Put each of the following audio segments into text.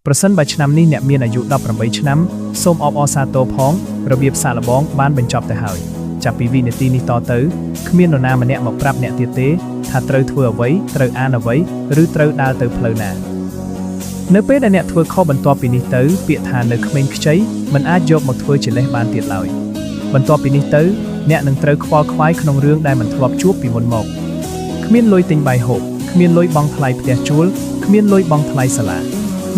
ប្រសិនបើឆ្នាំនេះអ្នកមានអាយុ18ឆ្នាំសូមអបអរសាទរផងរបៀបសាកល្បងបានបញ្ចប់ទៅហើយចាប់ពីវិនាទីនេះតទៅគ្មាននរណាម្នាក់មកប្រាប់អ្នកទៀតទេថាត្រូវធ្វើអ្វីត្រូវអានអ្វីឬត្រូវដើរទៅផ្លូវណានៅពេលដែលអ្នកធ្វើខុសបន្ទាប់ពីនេះទៅពាក្យថានៅក្មេងខ្ចីមិនអាចយកមកធ្វើជាលេសបានទៀតឡើយបន្ទាប់ពីនេះទៅអ្នកនឹងត្រូវខ្វល់ខ្វាយក្នុងរឿងដែលមិនធ្លាប់ជួបពីមុនមកគ្មានលុយទិញបាយហូបគ្មានលុយបង់ថ្លៃផ្ទះជួលគ្មានលុយបង់ថ្លៃសាលា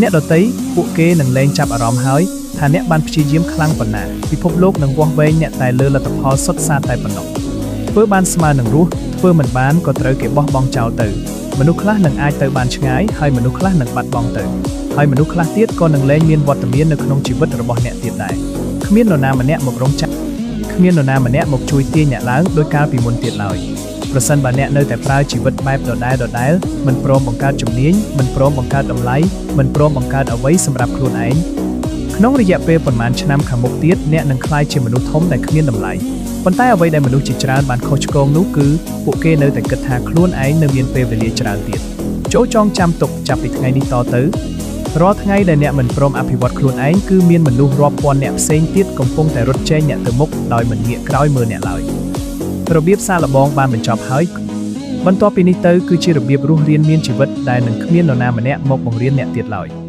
អ្នកដទៃពួកគេនឹងលែងចាប់អារម្មណ៍ហើយថាអ្នកបានព្យាយាមខ្លាំងប៉ុណ្ណាពិភពលោកនឹងវាស់វែងអ្នកតែលើលទ្ធផលសុទ្ធសាធតែប៉ុណ្ណោះធ្វើបានស្មើនឹងរស់ធ្វើមិនបានក៏ត្រូវគេបោះបង់ចោលទៅមនុស្សខ្លះនឹងអាចទៅបានឆ្ងាយហើយមនុស្សខ្លះនឹងបាត់បង់ទៅហើយមនុស្សខ្លះទៀតក៏នឹងលែងមានវត្តមាននៅក្នុងជីវិតរបស់អ្នកទៀតដែរគ្មាននរណាម្នាក់មករងចាំគ្មាននរណាម្នាក់មកជួយទាញអ្នកឡើងដោយកាលពីមុនទៀតឡើយប្រសិនបើអ្នកនៅតែប្រើជីវិតបែបដដែលមិនព្រមបង្កើតជំនាញមិនព្រមបង្កើតតម្លៃមិនព្រមបង្កើតអ្វីសម្រាប់ខ្លួនឯងក្នុងរយៈពេលប្រហែលឆ្នាំខាងមុខទៀតអ្នកនឹងក្លាយជាមនុស្សធំដែលគ្មានតម្លៃប៉ុន្តែអ្វីដែលមនុស្សជាច្រើនបានខុសឆ្គងនោះគឺពួកគេនៅតែគិតថាខ្លួនឯងនៅមានពេលវេលាច្រើនទៀតចូលចងចាំទុកចាប់ពីថ្ងៃនេះតទៅរាល់ថ្ងៃដែលអ្នកមិនព្រមអភិវឌ្ឍខ្លួនឯងគឺមានមនុស្សរាប់ពាន់អ្នកផ្សេងទៀតកំពុងតែរត់ចេញអ្នកទៅមុខដោយមិនងាកក្រោយមើលអ្នកឡើយរបៀបសាកល្បងបានបញ្ចប់ហើយបន្ទាប់ពីនេះទៅគឺជារបៀបរស់រានមានជីវិតដែលនឹងគ្មាននរណាម្នាក់មកបង្រៀនអ្នកទៀតឡើយ